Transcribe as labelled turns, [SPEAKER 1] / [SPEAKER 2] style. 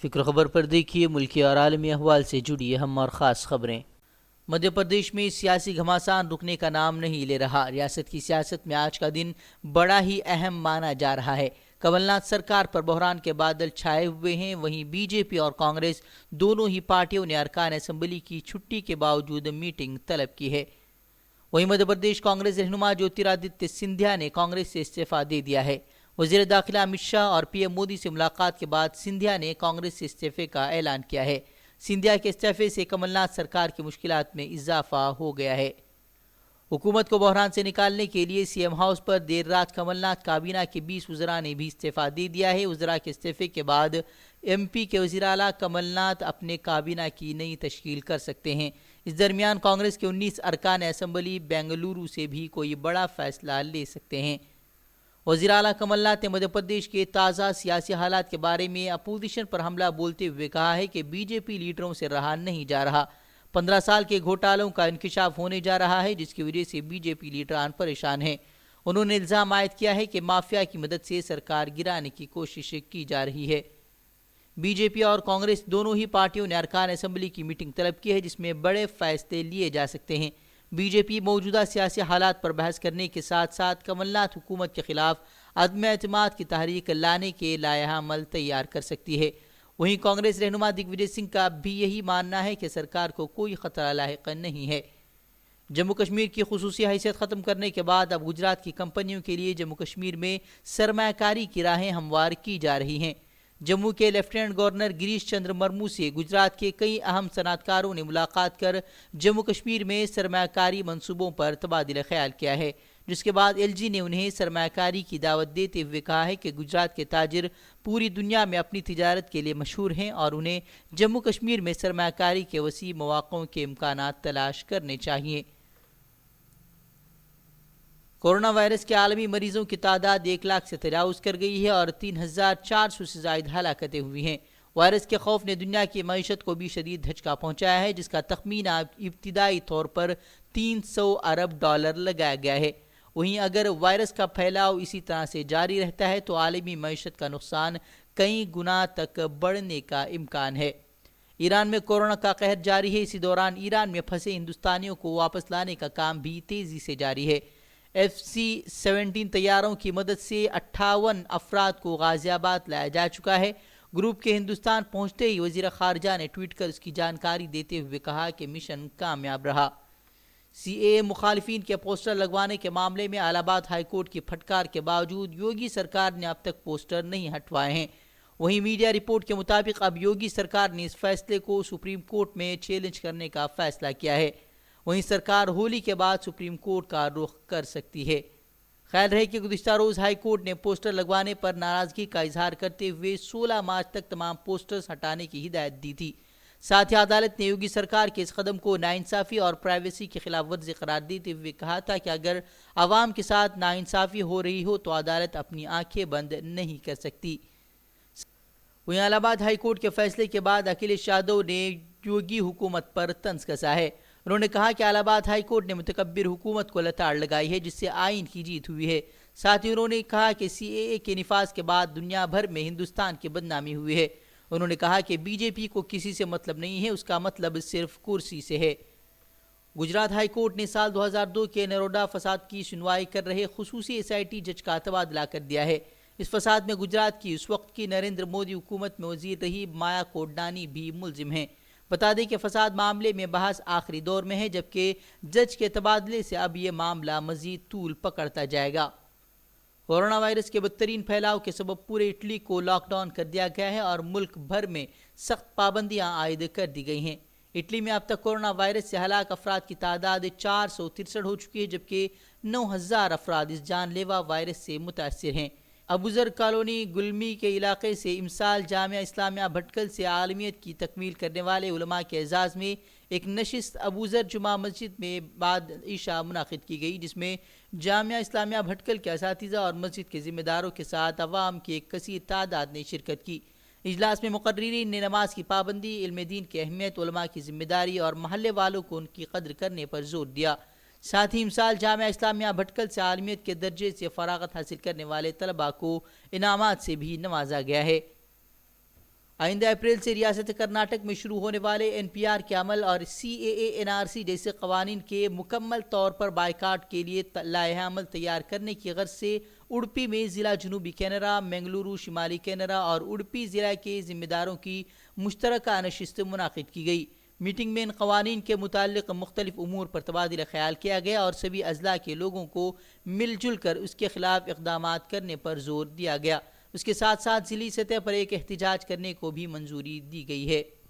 [SPEAKER 1] فکر خبر پر دیکھیے ملکی اور عالمی احوال سے جڑی اہم اور خاص خبریں۔ مدھیہ پردیش میں سیاسی گھماسان رکنے کا نام نہیں لے رہا۔ ریاست کی سیاست میں آج کا دن بڑا ہی اہم مانا جا رہا ہے۔ کمل ناتھ سرکار پر بحران کے بادل چھائے ہوئے ہیں، وہیں بی جے پی اور کانگریس دونوں ہی پارٹیوں نے ارکان اسمبلی کی چھٹی کے باوجود میٹنگ طلب کی ہے۔ وہیں مدھیہ پردیش کانگریس رہنما جیوترادتیہ سندھیا نے کانگریس سے استعفیٰ دے دیا ہے۔ وزیر داخلہ امت شاہ اور پی ایم مودی سے ملاقات کے بعد سندھیا نے کانگریس سے استعفے کا اعلان کیا ہے۔ سندھیا کے استعفے سے کمل ناتھ سرکار کی مشکلات میں اضافہ ہو گیا ہے۔ حکومت کو بحران سے نکالنے کے لیے سی ایم ہاؤس پر دیر رات کمل ناتھ کابینہ کے 20 وزراء نے بھی استعفیٰ دے دیا ہے۔ وزراء کے استعفے کے بعد ایم پی کے وزیر اعلیٰ کمل ناتھ اپنے کابینہ کی نئی تشکیل کر سکتے ہیں۔ اس درمیان کانگریس کے 19 ارکان اسمبلی بنگلورو سے بھی کوئی بڑا فیصلہ لے سکتے ہیں۔ وزیر اعلیٰ کمل ناتھ نے مدھیہ پردیش کے تازہ سیاسی حالات کے بارے میں اپوزیشن پر حملہ بولتے ہوئے کہا ہے کہ بی جے پی لیڈروں سے رہا نہیں جا رہا۔ 15 سال کے گھوٹالوں کا انکشاف ہونے جا رہا ہے، جس کی وجہ سے بی جے پی لیڈران پریشان ہیں۔ انہوں نے الزام عائد کیا ہے کہ مافیا کی مدد سے سرکار گرانے کی کوشش کی جا رہی ہے۔ بی جے پی اور کانگریس دونوں ہی پارٹیوں نے ارکان اسمبلی کی میٹنگ طلب کی ہے، جس میں بڑے فیصلے لیے جا سکتے ہیں۔ بی جے پی موجودہ سیاسی حالات پر بحث کرنے کے ساتھ ساتھ کمل ناتھ حکومت کے خلاف عدم اعتماد کی تحریک لانے کے لائحہ عمل تیار کر سکتی ہے۔ وہیں کانگریس رہنما دگ وجے سنگھ کا بھی یہی ماننا ہے کہ سرکار کو کوئی خطرہ لاحق نہیں ہے۔ جموں کشمیر کی خصوصی حیثیت ختم کرنے کے بعد اب گجرات کی کمپنیوں کے لیے جموں کشمیر میں سرمایہ کاری کی راہیں ہموار کی جا رہی ہیں۔ جموں کے لیفٹیننٹ گورنر گریش چندر مرمو سے گجرات کے کئی اہم صنعت کاروں نے ملاقات کر جموں کشمیر میں سرمایہ کاری منصوبوں پر تبادلہ خیال کیا ہے، جس کے بعد ایل جی نے انہیں سرمایہ کاری کی دعوت دیتے ہوئے کہا ہے کہ گجرات کے تاجر پوری دنیا میں اپنی تجارت کے لیے مشہور ہیں اور انہیں جموں کشمیر میں سرمایہ کاری کے وسیع مواقعوں کے امکانات تلاش کرنے چاہیے۔ کورونا وائرس کے عالمی مریضوں کی تعداد 1 لاکھ سے تجاوز کر گئی ہے اور 3400 سے زائد ہلاکتیں ہوئی ہیں۔ وائرس کے خوف نے دنیا کی معیشت کو بھی شدید دھچکا پہنچایا ہے، جس کا تخمینہ ابتدائی طور پر $300 ارب لگایا گیا ہے۔ وہیں اگر وائرس کا پھیلاؤ اسی طرح سے جاری رہتا ہے تو عالمی معیشت کا نقصان کئی گنا تک بڑھنے کا امکان ہے۔ ایران میں کورونا کا قہر جاری ہے۔ اسی دوران ایران میں پھنسے ہندوستانیوں کو واپس لانے کا کام بھی تیزی سے جاری ہے۔ FC-17 طیاروں کی مدد سے 58 افراد کو غازی آباد لایا جا چکا ہے۔ گروپ کے ہندوستان پہنچتے ہی وزیر خارجہ نے ٹویٹ کر اس کی جانکاری دیتے ہوئے کہا کہ مشن کامیاب رہا۔ CAA مخالفین کے پوسٹر لگوانے کے معاملے میں الہ آباد ہائی کورٹ کی پھٹکار کے باوجود یوگی سرکار نے اب تک پوسٹر نہیں ہٹوائے ہیں۔ وہیں میڈیا رپورٹ کے مطابق اب یوگی سرکار نے اس فیصلے کو سپریم کورٹ میں چیلنج کرنے کا فیصلہ کیا ہے۔ وہیں سرکار ہولی کے بعد سپریم کورٹ کا رخ کر سکتی ہے۔ خیال رہے کہ گزشتہ روز ہائی کورٹ نے پوسٹر لگوانے پر ناراضگی کا اظہار کرتے ہوئے 16 مارچ تک تمام پوسٹرز ہٹانے کی ہدایت دی تھی۔ ساتھ ہی عدالت نے یوگی سرکار کے اس قدم کو ناانصافی اور پرائیویسی کی خلاف ورزی قرار دیتے ہوئے کہا تھا کہ اگر عوام کے ساتھ ناانصافی ہو رہی ہو تو عدالت اپنی آنکھیں بند نہیں کر سکتی۔ وہیں الہ آباد ہائی کورٹ کے فیصلے کے بعد اکھلیش یادو نے یوگی حکومت پر طنز کسا ہے۔ انہوں نے کہا کہ الہ آباد ہائی کورٹ نے متکبر حکومت کو لتاڑ لگائی ہے، جس سے آئین کی جیت ہوئی ہے۔ ساتھ ہی انہوں نے کہا کہ CAA کے نفاذ کے بعد دنیا بھر میں ہندوستان کی بدنامی ہوئی ہے۔ انہوں نے کہا کہ بی جے پی کو کسی سے مطلب نہیں ہے، اس کا مطلب صرف کرسی سے ہے۔ گجرات ہائی کورٹ نے سال 2002 کے نرودا فساد کی سنوائی کر رہے خصوصی SIT جج کا تبادلہ کر دیا ہے۔ اس فساد میں گجرات کی اس وقت کی نریندر مودی حکومت میں وزیر رہی مایا کوڈنانی بھی ملزم ہیں۔ بتا دیں کہ فساد معاملے میں بحث آخری دور میں ہے، جبکہ جج کے تبادلے سے اب یہ معاملہ مزید طول پکڑتا جائے گا۔ کورونا وائرس کے بدترین پھیلاؤ کے سبب پورے اٹلی کو لاک ڈاؤن کر دیا گیا ہے اور ملک بھر میں سخت پابندیاں عائد کر دی گئی ہیں۔ اٹلی میں اب تک کورونا وائرس سے ہلاک افراد کی تعداد 463 ہو چکی ہے، جبکہ 9000 افراد اس جان لیوا وائرس سے متاثر ہیں۔ ابوذر کالونی گلمی کے علاقے سے امسال جامعہ اسلامیہ بھٹکل سے عالمیت کی تکمیل کرنے والے علماء کے اعزاز میں ایک نشست ابوذر جمعہ مسجد میں بعد عشاء منعقد کی گئی، جس میں جامعہ اسلامیہ بھٹکل کے اساتذہ اور مسجد کے ذمہ داروں کے ساتھ عوام کی ایک کثیر تعداد نے شرکت کی۔ اجلاس میں مقررین نے نماز کی پابندی، علم دین کی اہمیت، علماء کی ذمہ داری اور محلے والوں کو ان کی قدر کرنے پر زور دیا۔ ساتھ ہی امسال جامعہ اسلامیہ بھٹکل سے عالمیت کے درجے سے فراغت حاصل کرنے والے طلباء کو انعامات سے بھی نوازا گیا ہے۔ آئندہ اپریل سے ریاست کرناٹک میں شروع ہونے والے NPR کے عمل اور CAA NRC جیسے قوانین کے مکمل طور پر بائیکاٹ کے لیے لائحہ عمل تیار کرنے کی غرض سے اڈپی میں ضلع جنوبی کینرا، منگلورو شمالی کینرا اور اڈپی ضلع کے ذمہ داروں کی مشترکہ نشست منعقد کی گئی۔ میٹنگ میں ان قوانین کے متعلق مختلف امور پر تبادلہ خیال کیا گیا اور سبھی اضلاع کے لوگوں کو مل جل کر اس کے خلاف اقدامات کرنے پر زور دیا گیا۔ اس کے ساتھ ساتھ ضلعی سطح پر ایک احتجاج کرنے کو بھی منظوری دی گئی ہے۔